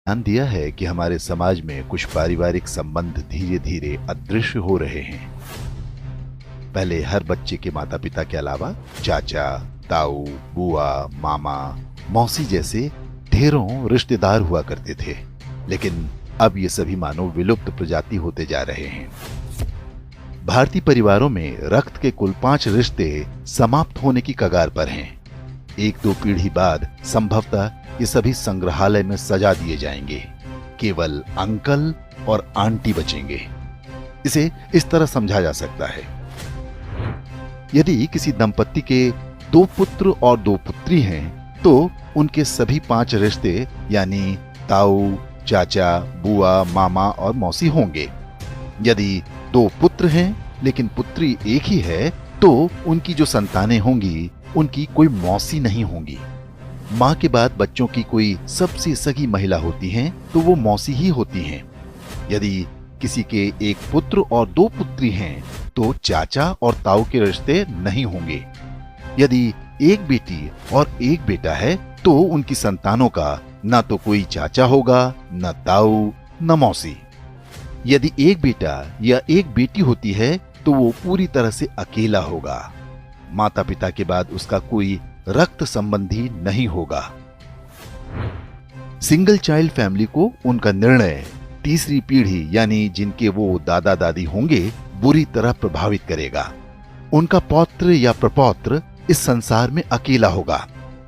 ध्यान दिया है कि हमारे समाज में कुछ पारिवारिक संबंध धीरे धीरे अदृश्य हो रहे हैं। पहले हर बच्चे के माता पिता के अलावा चाचा, ताऊ, बुआ, मामा, मौसी जैसे ढेरों रिश्तेदार हुआ करते थे, लेकिन अब ये सभी मानो विलुप्त प्रजाति होते जा रहे हैं। भारतीय परिवारों में रक्त के कुल 5 रिश्ते समाप्त होने की कगार पर हैं। 1-2 पीढ़ी बाद संभवतः ये सभी संग्रहालय में सजा दिए जाएंगे। केवल अंकल और आंटी बचेंगे। इसे इस तरह समझा जा सकता है, यदि किसी दंपत्ति के 2 पुत्र और 2 पुत्री हैं, तो उनके सभी 5 रिश्ते यानी ताऊ, चाचा, बुआ, मामा और मौसी होंगे। यदि 2 पुत्र हैं लेकिन पुत्री एक ही है, तो उनकी जो संतानें होंगी उनकी कोई मौसी नहीं होंगी। माँ के बाद बच्चों की कोई सबसे सगी महिला होती हैं, तो वो मौसी ही होती हैं। यदि किसी के 1 पुत्र और 2 पुत्री हैं, तो चाचा और ताऊ के रिश्ते नहीं होंगे। यदि 1 बेटी और 1 बेटा है, तो उनकी संतानों का न तो कोई चाचा होगा, न ताऊ, न मौसी। यदि 1 बेटा या 1 बेटी होती है, तो वो पूरी तरह से अकेला होगा। माता पिता के बाद उसका कोई रक्त संबंधी नहीं होगा। सिंगल चाइल्ड फैमिली को उनका निर्णय तीसरी पीढ़ी यानी जिनके वो दादा दादी होंगे बुरी तरह प्रभावित करेगा। उनका पौत्र या प्रपौत्र इस संसार में अकेला होगा।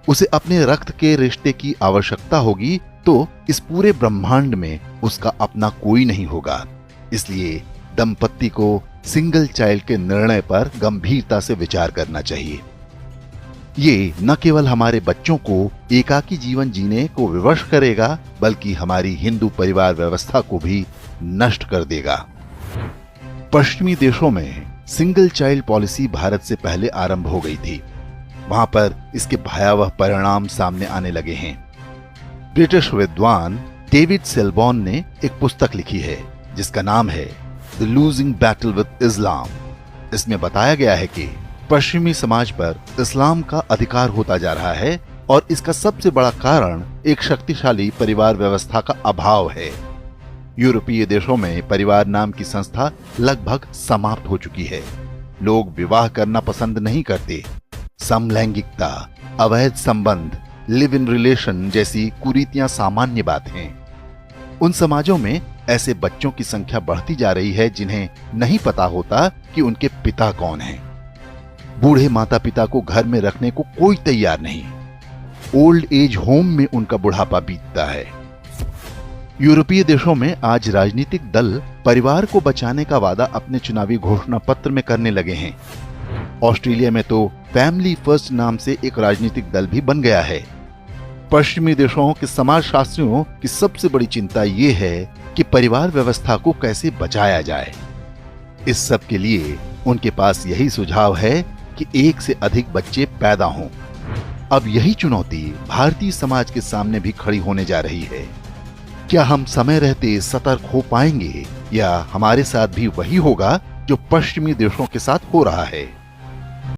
उसे अपने रक्त के रिश्ते की आवश्यकता होगी, तो इस पूरे ब्रह्मांड में उसका अपना कोई नहीं होगा। इसलिए दंपत्ति को सिंगल चाइल्ड के निर्णय पर गंभीरता से विचार करना चाहिए। ये न केवल हमारे बच्चों को एकाकी जीवन जीने को विवश करेगा, बल्कि हमारी हिंदू परिवार व्यवस्था को भी नष्ट कर देगा। पश्चिमी देशों में सिंगल चाइल्ड पॉलिसी भारत से पहले आरंभ हो गई थी। वहां पर इसके भयावह परिणाम सामने आने लगे हैं। ब्रिटिश विद्वान डेविड सेलबॉर्न ने एक पुस्तक लिखी है जिसका नाम है द लूजिंग बैटल विद इस्लाम। इसमें बताया गया है कि पश्चिमी समाज पर इस्लाम का अधिकार होता जा रहा है और इसका सबसे बड़ा कारण एक शक्तिशाली परिवार व्यवस्था का अभाव है। यूरोपीय देशों में परिवार नाम की संस्था लगभग समाप्त हो चुकी है। लोग विवाह करना पसंद नहीं करते। समलैंगिकता, अवैध संबंध, लिव इन रिलेशन जैसी कुरीतियां सामान्य बात हैं। उन समाजों में ऐसे बच्चों की संख्या बढ़ती जा रही है जिन्हें नहीं पता होता कि उनके पिता कौन हैं। बूढ़े माता पिता को घर में रखने को कोई तैयार नहीं। ओल्ड एज होम में उनका बुढ़ापा बीतता है। यूरोपीय देशों में आज राजनीतिक दल परिवार को बचाने का वादा अपने चुनावी घोषणा पत्र में करने लगे हैं। ऑस्ट्रेलिया में तो फैमिली फर्स्ट नाम से एक राजनीतिक दल भी बन गया है। पश्चिमी देशों के समाजशास्त्रियों की सबसे बड़ी चिंता ये है कि परिवार व्यवस्था को कैसे बचाया जाए। इस सब के लिए उनके पास यही सुझाव है कि 1 से अधिक बच्चे पैदा हों। अब यही चुनौती भारतीय समाज के सामने भी खड़ी होने जा रही है। क्या हम समय रहते सतर्क हो पाएंगे, या हमारे साथ भी वही होगा जो पश्चिमी देशों के साथ हो रहा है?